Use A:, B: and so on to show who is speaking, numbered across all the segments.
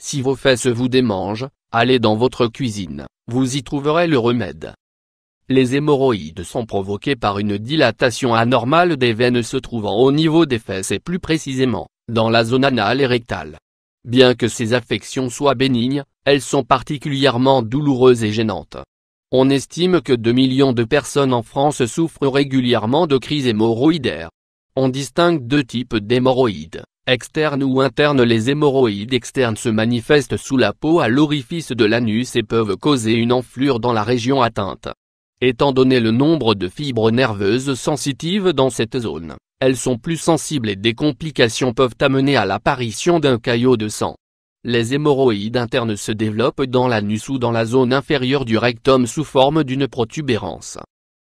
A: Si vos fesses vous démangent, allez dans votre cuisine, vous y trouverez le remède. Les hémorroïdes sont provoquées par une dilatation anormale des veines se trouvant au niveau des fesses et plus précisément, dans la zone anale et rectale. Bien que ces affections soient bénignes, elles sont particulièrement douloureuses et gênantes. On estime que 2 millions de personnes en France souffrent régulièrement de crises hémorroïdaires. On distingue deux types d'hémorroïdes, externes ou internes. Les hémorroïdes externes se manifestent sous la peau à l'orifice de l'anus et peuvent causer une enflure dans la région atteinte. Étant donné le nombre de fibres nerveuses sensitives dans cette zone, elles sont plus sensibles et des complications peuvent amener à l'apparition d'un caillot de sang. Les hémorroïdes internes se développent dans l'anus ou dans la zone inférieure du rectum sous forme d'une protubérance.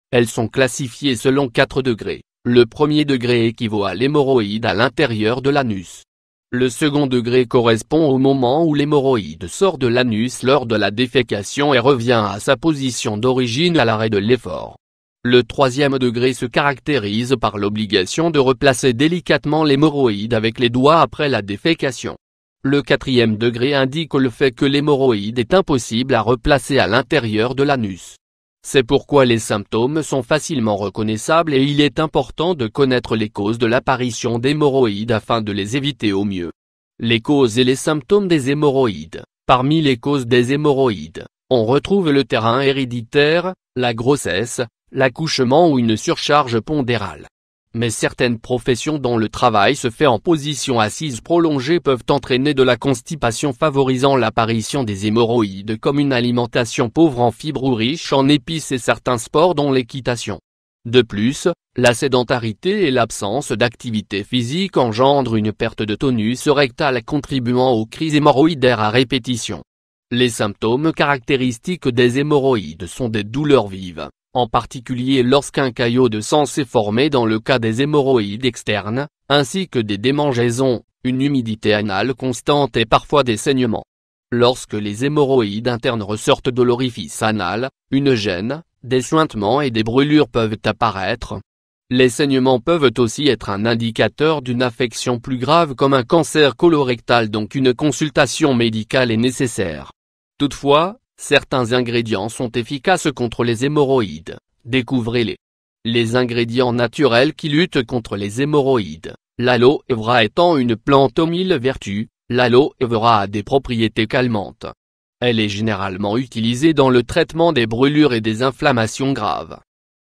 A: Elles sont classifiées selon 4 degrés. Le premier degré équivaut à l'hémorroïde à l'intérieur de l'anus. Le second degré correspond au moment où l'hémorroïde sort de l'anus lors de la défécation et revient à sa position d'origine à l'arrêt de l'effort. Le troisième degré se caractérise par l'obligation de replacer délicatement l'hémorroïde avec les doigts après la défécation. Le quatrième degré indique le fait que l'hémorroïde est impossible à replacer à l'intérieur de l'anus. C'est pourquoi les symptômes sont facilement reconnaissables et il est important de connaître les causes de l'apparition d'hémorroïdes afin de les éviter au mieux. Les causes et les symptômes des hémorroïdes. Parmi les causes des hémorroïdes, on retrouve le terrain héréditaire, la grossesse, l'accouchement ou une surcharge pondérale. Mais certaines professions dont le travail se fait en position assise prolongée peuvent entraîner de la constipation favorisant l'apparition des hémorroïdes comme une alimentation pauvre en fibres ou riche en épices et certains sports dont l'équitation. De plus, la sédentarité et l'absence d'activité physique engendrent une perte de tonus rectal contribuant aux crises hémorroïdaires à répétition. Les symptômes caractéristiques des hémorroïdes sont des douleurs vives, en particulier lorsqu'un caillot de sang s'est formé dans le cas des hémorroïdes externes, ainsi que des démangeaisons, une humidité anale constante et parfois des saignements. Lorsque les hémorroïdes internes ressortent de l'orifice anal, une gêne, des suintements et des brûlures peuvent apparaître. Les saignements peuvent aussi être un indicateur d'une affection plus grave comme un cancer colorectal, donc une consultation médicale est nécessaire. Toutefois, certains ingrédients sont efficaces contre les hémorroïdes, découvrez-les. Les ingrédients naturels qui luttent contre les hémorroïdes. L'aloe vera étant une plante aux 1000 vertus, l'aloe vera a des propriétés calmantes. Elle est généralement utilisée dans le traitement des brûlures et des inflammations graves.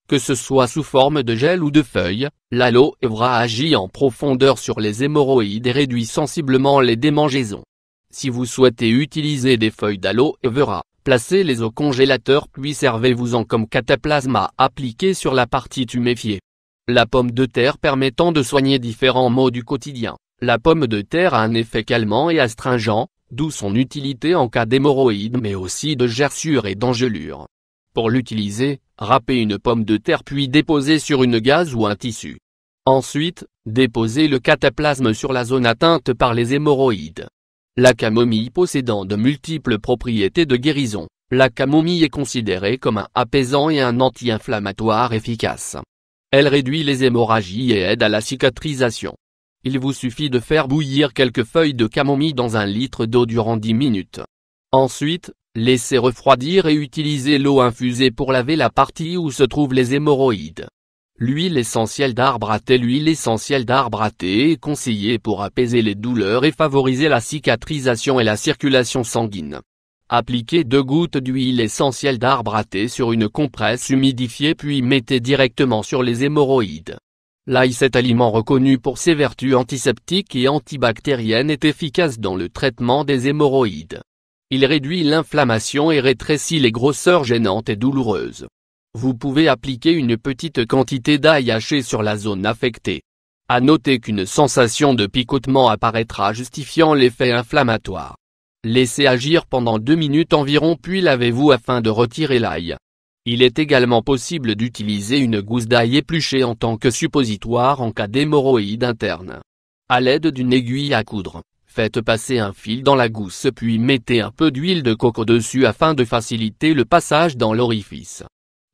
A: Que ce soit sous forme de gel ou de feuilles, l'aloe vera agit en profondeur sur les hémorroïdes et réduit sensiblement les démangeaisons. Si vous souhaitez utiliser des feuilles d'aloe vera, placez-les au congélateur puis servez-vous-en comme cataplasma appliqué sur la partie tuméfiée. La pomme de terre permettant de soigner différents maux du quotidien. La pomme de terre a un effet calmant et astringent, d'où son utilité en cas d'hémorroïdes mais aussi de gerçures et d'engelures. Pour l'utiliser, râpez une pomme de terre puis déposez sur une gaze ou un tissu. Ensuite, déposez le cataplasme sur la zone atteinte par les hémorroïdes. La camomille possédant de multiples propriétés de guérison, la camomille est considérée comme un apaisant et un anti-inflammatoire efficace. Elle réduit les hémorragies et aide à la cicatrisation. Il vous suffit de faire bouillir quelques feuilles de camomille dans 1 litre d'eau durant 10 minutes. Ensuite, laissez refroidir et utilisez l'eau infusée pour laver la partie où se trouvent les hémorroïdes. L'huile essentielle d'arbre à thé. L'huile essentielle d'arbre à thé est conseillée pour apaiser les douleurs et favoriser la cicatrisation et la circulation sanguine. Appliquez 2 gouttes d'huile essentielle d'arbre à thé sur une compresse humidifiée puis mettez directement sur les hémorroïdes. L'ail, cet aliment reconnu pour ses vertus antiseptiques et antibactériennes, est efficace dans le traitement des hémorroïdes. Il réduit l'inflammation et rétrécit les grosseurs gênantes et douloureuses. Vous pouvez appliquer une petite quantité d'ail haché sur la zone affectée. À noter qu'une sensation de picotement apparaîtra justifiant l'effet inflammatoire. Laissez agir pendant 2 minutes environ puis lavez-vous afin de retirer l'ail. Il est également possible d'utiliser une gousse d'ail épluchée en tant que suppositoire en cas d'hémorroïdes internes. À l'aide d'une aiguille à coudre, faites passer un fil dans la gousse puis mettez un peu d'huile de coco dessus afin de faciliter le passage dans l'orifice.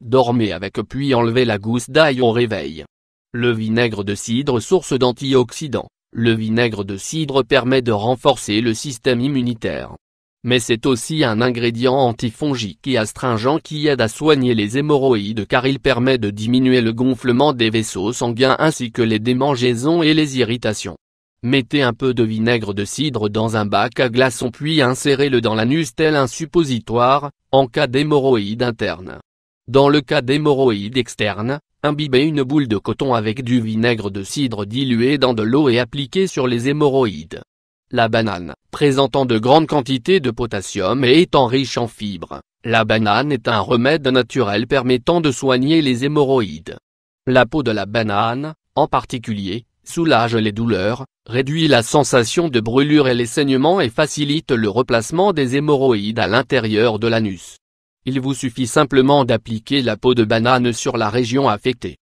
A: Dormez avec puis enlevez la gousse d'ail au réveil. Le vinaigre de cidre, source d'antioxydants. Le vinaigre de cidre permet de renforcer le système immunitaire. Mais c'est aussi un ingrédient antifongique et astringent qui aide à soigner les hémorroïdes car il permet de diminuer le gonflement des vaisseaux sanguins ainsi que les démangeaisons et les irritations. Mettez un peu de vinaigre de cidre dans un bac à glaçons puis insérez-le dans l'anus tel un suppositoire, en cas d'hémorroïdes internes. Dans le cas d'hémorroïdes externes, imbibez une boule de coton avec du vinaigre de cidre dilué dans de l'eau et appliquez sur les hémorroïdes. La banane, présentant de grandes quantités de potassium et étant riche en fibres, la banane est un remède naturel permettant de soigner les hémorroïdes. La peau de la banane, en particulier, soulage les douleurs, réduit la sensation de brûlure et les saignements et facilite le replacement des hémorroïdes à l'intérieur de l'anus. Il vous suffit simplement d'appliquer la peau de banane sur la région affectée.